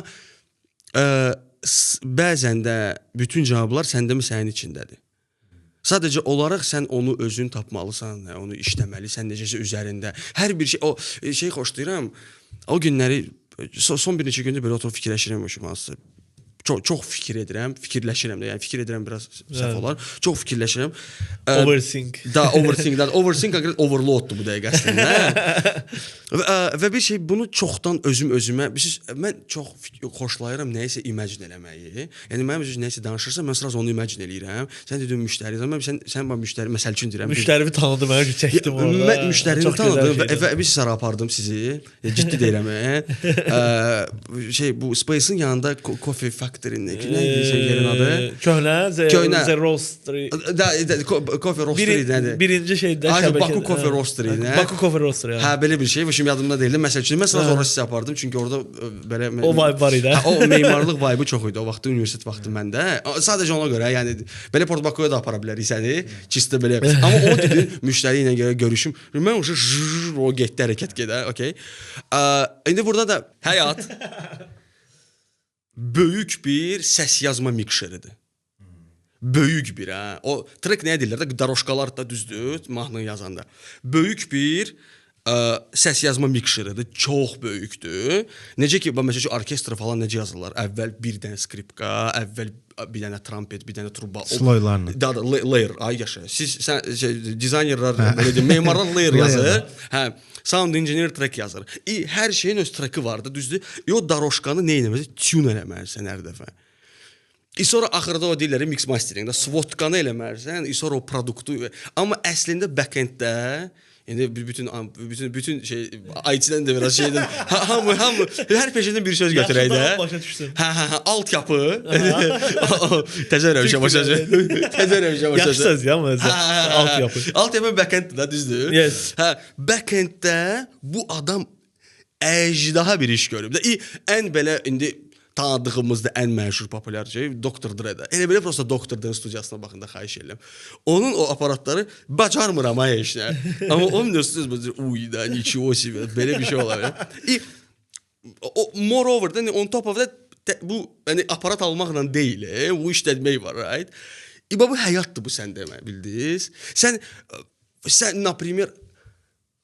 bəzən də bütün cavablar səndəmi sənin içindədir. Sadəcə olaraq sən onu özün tapmalısan, onu işləməlisən, necəsə üzərində. Hər bir şey, o şey xoşlayıram. O günləri son bir neçə gündür belə oturub fikirləşirəm hansısa. Çox fikirləşirəm də. Yəni fikir edirəm biraz səhv olar. Çox fikirləşirəm. Overthink. Overthink overloaddur bu dəqiqə əslində. Və bir şey bunu çoxdan özümə mən çox xoşlayıram nəyisə imagine eləməyi. Yəni mənim üçün nəyisə danışırsa mən sırası onu imagine eləyirəm. Sən dedin müştəri, sən bana müştəri məsəl üçün deyirəm. Müştərimi tanıdım, mən çəkdim orada. Mən müştərini tanıdım və bir sara apardım sizi. Ciddi deyirəm. Bu Space'in yanında Coffee Factory-nin nə deyirsən yerin adı? Köhnə The Roastery. Coffee Roastery nədir? Birinci şeydə şəbəkə. Baku Coffee Roastery, nə? Baku Coffee Roastery. Hə, belə bir şey. Şimdi yadımda deyildi. Məsəl üçün mən sonra sizi apardım çünki orada belə o vibe var idi. O memarlıq vibe çox idi o vaxtda, universitet vaxtı məndə. Sadəcə ona görə, yəni belə Port Bakuya da apara bilərik səni. Çistə belə. Amma o dedi müştəri ilə görüşüm. Mən o getdi hərəkət gedə, okey. İndi burada da həyat böyük bir səs yazma mikşeridir. Böyük bir, hə. O trek nəyə deyirlər də, daroşkalar da düzdür, mahnı yazanda. Böyük bir səs yazma mikşeridir, çox böyükdür. Necə ki, məsələn, orkestra falan necə yazırlar? Əvvəl bir dənə skripka, əvvəl bir dənə trompet, bir dənə truba. Sloylarla. Layer, ay yaşa. Sən dizaynerlər, belə deyim, memarlar layer yazır. Hə, sound engineer track yazır. Hər şeyin öz treki vardı, düzdür? O daroşkanı nə etməlisən? Tune eləməlisən hər dəfə. Sonra axırda o deyirlər mix masteringdə swotkanı eləməlisən, sonra o produktu. Amma əslində backenddə yəni bütün şey IT-dən də biraz şeydən hamı hər peşədən bir söz götürək də. Başa düşdüm. Hə, altyapı. Təzə rəvişə başlayacaq. Yaxşısınız ya məsələn. Altyapı. Altyapı backenddə də düzdür? Yes. Hə, backenddə bu adam əcdaha bir iş görüb. Ən belə indi tanıdığımızda ən məşhur populyar şey Dr. Dre-də. Elə belə prosta Dr. Dre studiyasına baxın da xahiş edirəm. Onun o aparatları bacarmıram ay işlə. Amma onun da söz uyda, nичего себе. Belə bir şey olar. Moreover, on top of that bu yəni aparat almaqla deyil, bu işlətmək var, right? Bu həyatdır bu sən demə, bildiniz? Sən например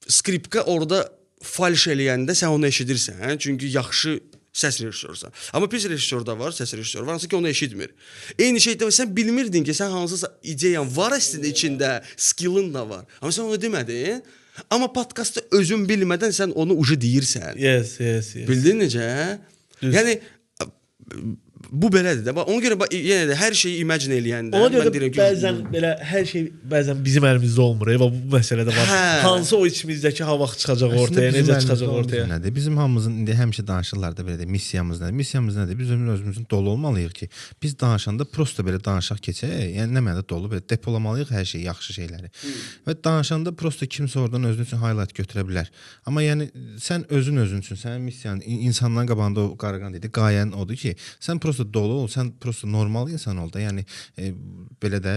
skripka orada falş eləyəndə sən onu eşidirsən, çünki yaxşı səs rejissorsan. Amma pis rejissor da var, səs rejissoru var, hansı ki onu eşitmir. Eyni şeydə sən bilmirdin ki, sən hansısa ideyan var əslində içində, skillin da var. Amma sən onu demədin. Amma podkastda özün bilmədən sən onu ucu deyirsən. Yes. Bildin necə? Yəni bu belədir də. Ona görə yenə də hər şeyi imagine eləyəndə ona görə də bəzən belə hər şey bəzən bizim əlimizdə olmur. Və bu məsələ də var. Hansı o içimizdəki hava çıxacaq ortaya, necə çıxacaq ortaya? Nədir? Bizim hamımızın indi həmişə danışırlar da belə də missiyamız nədir? Missiyamız nədir? Biz özümüzün dolu olmalıyıq ki, biz danışanda prosta belə danışaq keçək. Yəni nə mənada dolu belə depolamalıyıq hər şeyi, yaxşı şeyləri. Və danışanda prosta kimsə oradan özün üçün highlight götürə bilər. Amma yəni sən özün üçün, sənin missiyan insanların qabağında o qaraqan dedi, qayən odur ki, sən prosta dolu ol, sən prosta normal insan ol da. Yəni belə də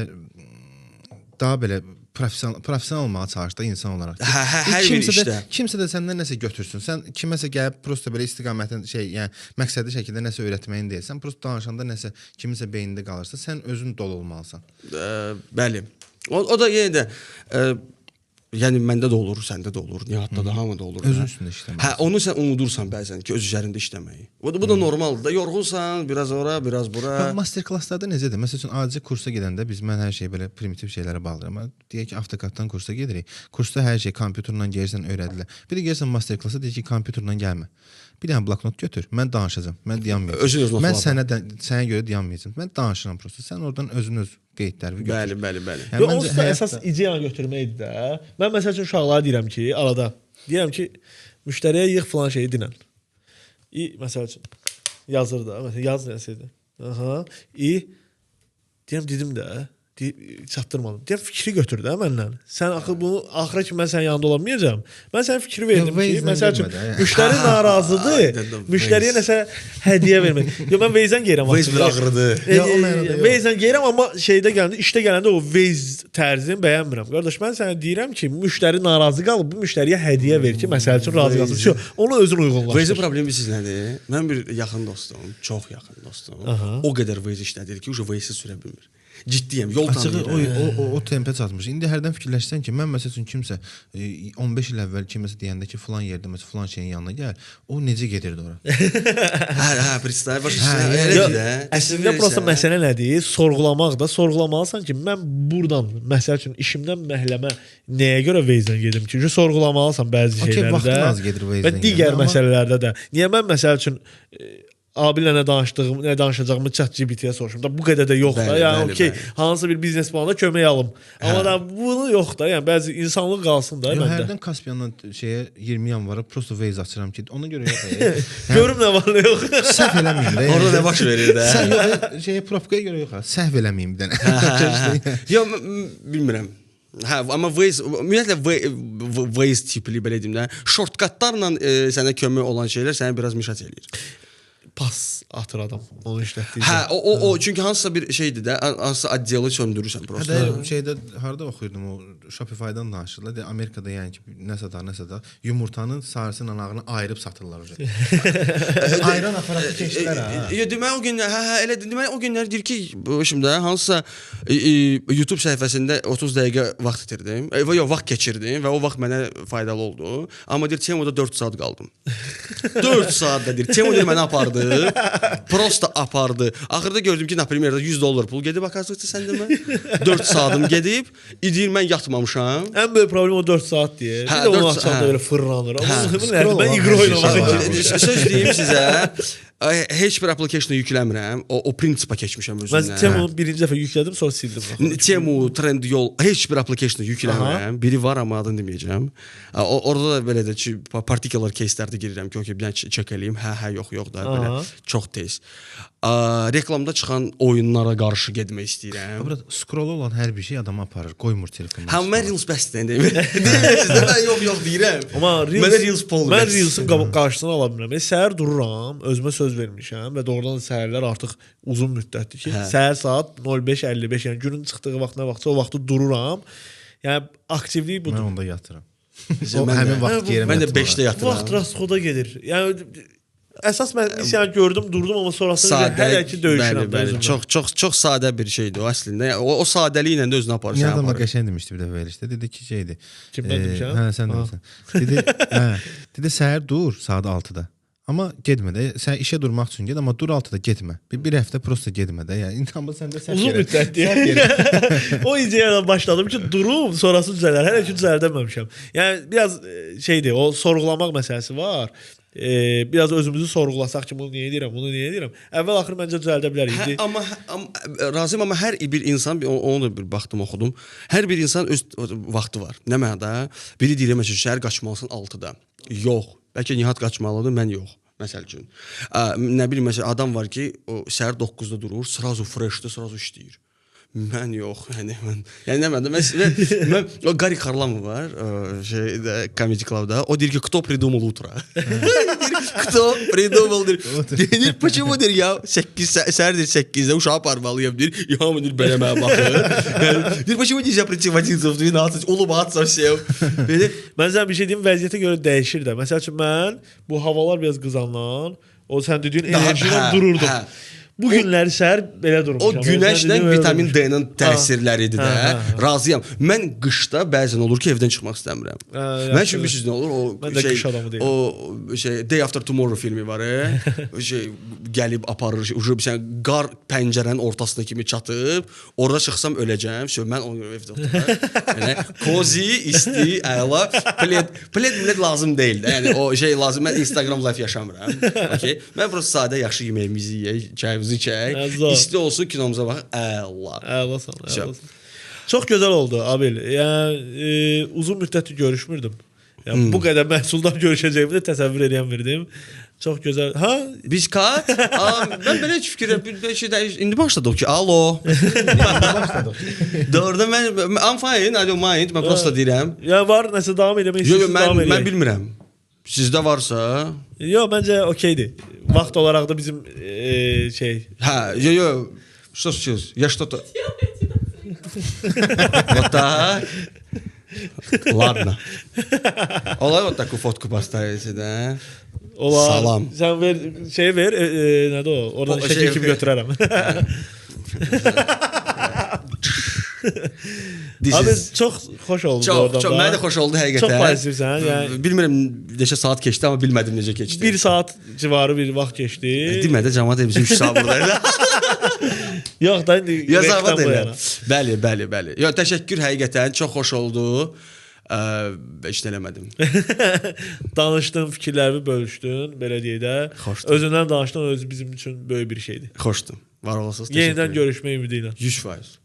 daha belə professional olmağa çalış da insan olaraq. Hər bir işdə. Kimsə də səndən nəsə götürsün. Sən kiməsə gəlib prosta belə istiqamətin yəni məqsədli şəkildə nəsə öyrətməyin deyil. Sən prosta danışanda nəsə kiminsə beynində qalırsa, sən özün dolu olmalısan. Bəli. O da yenə də yəni məndə də olur, səndə də olur, Nihatda da, hamıda olur. Özün üstündə işləmək. Hə, onu sən unudursan bəzən ki, öz üzərində işləməyi. Bu da normaldır da. Yorğunsan, biraz ora, biraz bura. Master klasslarda necədir? Məsəl üçün adi kursa gedəndə mən hər şeyi belə primitiv şeylərə bağlayıram. Deyək ki, AutoCAD-dan kursa gedirik. Kursda hər şey kompüterlə gəlirsən, öyrədilər. Bir də gəlirsən master klassa deyək ki, kompüterlə gəlmə. Bir dənə bloknot götür. Mən danışacağam. Mən dayanmayacağam. Mən sənə görə dayanmayacağam. Mən danışıram prosta. Sən oradan özün öz qeydləri götür. Bəli. Yəni onsuz da əsas ideyanı götürməkdir də. Mən məsəl üçün uşaqlara deyirəm ki, arada deyirəm ki, müştəriyə yığ falan şeyi dinən. Məsəl üçün yazır da, məsələn yaz nəsədir. Aha. Deyirəm dedim də. Çatdırmadım. Deyəm fikri götür də məndən. Sən axı bunu axıra kimi mən sənin yanında ola bilməyəcəm. Mən sənə fikri verdim ki, məsəl üçün müştəri narazıdır. Müştəriyə nəsə hədiyyə vermək. Yox mən veyzən geyirəm. Veyz bir ağrıdır. Veyzən geyirəm amma şeydə gələndə, işdə gələndə o veyz tərzini bəyənmirəm. Qardaş mən sənə deyirəm ki, müştəri narazı qalıb bu müştəriyə hədiyyə ver ki, məsəl üçün razı qalsın. Onu özün uyğunlaşdır. Veyzin problemi siz nədir? Mən bir yaxın dostum, çox yaxın dostum. O qədər veyz işlədir ki, veyzi sürə bilmir. Ciddiyəm, yol tanıyır. O tempə çatmış. İndi hərdən fikirləşsən ki, mən məsəl üçün kimsə 15 il əvvəl kiməsə deyəndə ki, falan yerdə məsəl falan şeyin yanına gəl, o necə gedirdi ora? Hə, представь, elədir də. Əslində prosta məsələ nədir? Sorğulamaq da, sorğulamalısan ki, mən burdan məsəl üçün işimdən məhləmə nəyə görə veyzdən gedim ki? Sorğulamalısan bəzi şeylərdə. Okey, vaxtın az gedir veyzdən. Və digər məsələlərdə də. Niyə mən məsəl üçün Abilə nə danışacağımı ChatGPT-yə soruşum da bu qədər də yox da. Yəni okey, hansısa bir biznes planında kömək alım. Amma da bunu yox da. Yəni bəzi insanlıq qalsın da məndə. Hərdən Kaspiyandan 20 yanvara prosta veyz açıram ki, ona görə yox. Görüm nə var, nə yox. Səhv eləməyim də. Orada nə baş verir də? Sən profkaya görə yox. Səhv eləməyim bir dənə. Yox, bilmirəm. Hə, amma ümumiyyətlə Waze tipli belə deyim də, shortcutlarla sənə kömək olan şeylər səni biraz mişat eləyir. Pas atır adam onu işlətdiyi. Hə, o çünki hansısa bir şeydir də, hansısa addiyeli söndürürsən prosta. Hətta şeydə harda oxuyurdum o Shopify-dan danışırlar. Amerikada yəni ki, nəsə da yumurtanın sarısının anağını ayırıb satırlar orada. Ayran aparatı keçdilər ha. Demək o günlər elə demək o günlər deyir ki, şimdi hansısa YouTube səhifəsində 30 dəqiqə vaxt itirdim. Yox, vaxt keçirdim və o vaxt mənə faydalı oldu. Amma deyir Temoda 4 saat qaldım. 4 saatda deyir. Temo deyir mənə apardı. Prosta apardı. Axırda gördüm ki, Naprimerdə $100 pul gedib akaziyası səndə mən. 4 saatım gedib, deyir mən yatmamışam. Ən böyük problem o 4 saat deyə. Bir də onu açanda belə fırlanır. Mən iqro oynamaq. Söz deyim sizə. Heç bir application yükləmirəm. O prinsipa keçmişəm özümdən. Mən Temu birinci dəfə yüklədim, sonra sildim. Temu, Trendyol, heç bir application yükləmirəm. Biri var amma adını deməyəcəm. Orada da belə də ki, particular case-lərdə girirəm ki, bir dənə check eləyim. Hə, yox da belə çox tez. Reklamda çıxan oyunlara qarşı getmək istəyirəm. Burada scroll olan hər bir şey adamı aparır, qoymur telefonuna. Hə, mən Reels bəsdir deyir. Deyirsiz də mən yox deyirəm. Amma mən Reels-in qarşısını ala bilmirəm. Səhər dururam, özümə söz vermişəm və doğrudan səhərlər artıq uzun müddətdir ki, səhər saat 05:55, yəni günün çıxdığı vaxt nə vaxtsa o vaxtı dururam. Yəni aktivlik budur. Mən onda yatıram. Həmin vaxt yerə mən də 5-də yatıram. Vaxt rasxoda gedir. Yəni əsas mən yəni gördüm, durdum amma sonrasında hələ ki döyüşürəm də özümlə. Çox sadə bir şeydir o əslində. O sadəliylə də özünə aparır. Nə adam qəşəng demişdi bir də verilişdə. Dedi ki, şeydir. Kim mən demişəm? Hə, sən demişsən. Dedi səhər dur saat 6-da. Amma getmə də. Sən işə durmaq üçün get, amma dur 6-da getmə. Bir həftə prosta getmə də. Yəni intamı səndə səhv uzun müddətdir. O ideyadan başladım ki, durum, sonrası düzələr. Hələ ki düzəldəməmişəm. Yəni biraz şeydir, o sorğulamaq məsələsi var. Biraz özümüzü sorğulasaq ki, bunu niyə edirəm? Əvvəl axır məncə düzəldə bilərik. Amma razıyam, amma hər bir insan, onu da bir baxdım, oxudum. Hər bir insan öz vaxtı var. Nə mənada? Biri deyir məsələn şəhər qaçmalısın 6-da. Yox. Bəlkə Nihat qaçmalıdır, mən yox. Məsəl üçün. Nə bilim məsələn adam var ki, o səhər 9-da durur, srazu freshdə, srazu işləyir. Mən yox, yəni nə mən o Gary Harlamov var, şeydə Comedy Club'da. O deyir ki, кто придумал утро? Кто придумал? Deyir, почему deyir ya 8 8-də uşağı parmalıyam deyir. Hamı deyir belə mənə baxır. Deyir, почему нельзя прийти в 11 в 12, улыбаться всем? Mən sənə bir şey deyim, vəziyyətə görə dəyişir də. Məsəl üçün mən bu havalar biraz qızandan, o sən dediyin enerji ilə dururdum. Bu günləri səhər belə O durmuşam. günəşlə vitamin D-nin təsirləridir də. Ha. Razıyam. Mən qışda bəzən olur ki, evdən çıxmaq istəmirəm. Mən üçün bilirsiniz nə olur? Mən O də şey, qış adamı deyiləm. o şey Day After Tomorrow filmi var. O şey gəlib aparır, sən qar pəncərənin ortasına kimi çatıb, orada çıxsam öləcəm. Mən onu evdə otururam. Yəni cozy, isti, əla, pled lazım deyil də. Yəni o şey lazım. Mən Instagram life yaşamıram. Okay? Mən prosta sadə yaxşı yeməyimizi yeyək, çayımızı içək, isti olsun, kinomuza bax. Əla. Əlasan. Çox gözəl oldu Abil. Yəni uzun müddətdir görüşmürdüm. Yəni bu qədər məhsuldan görüşəcəyimi də təsəvvür edə bilmirdim. Çox gözəl. Ha, biz kat? Mən belə heç fikirləşirəm. İndi başladıq ki, alo. Doğrudan I'm fine, I don't mind. Mən prosta deyirəm. Ya var, nəsə davam etmək istəyirsiniz? Mən bilmirəm. Sizdə varsa? Yox, məncə okeydir. Vaxt olaraq da bizim şey. Hə, yo. Что случилось? Я что-то... Вот так. Ладно. Olay вот такую фотку поставите, да? Olar. Salam. Sən ver, ver, nədir o? Oradan şəkil kimi götürərəm. Abi çox xoş oldu oradan. Çox, mənə də xoş oldu həqiqətən. Çox paylaşırsan. Yəni bilmirəm neçə saat keçdi, amma bilmədim necə keçdi. 1 saat civarı bir vaxt keçdi. Demədə cəmaət bizim 3 saat buradaydı. Yox da indi yazavad elə. Bəli. Yox, təşəkkür həqiqətən, çox xoş oldu. Heç nə eləmədim. Danışdın, fikirlərimi bölüşdün, belə deyək də. Xoşdur. Özündən danışdın, özü bizim üçün böyük bir şeydir. Xoşdur. Var olasınız. Yenidən görüşmək ümidi ilə. 100%.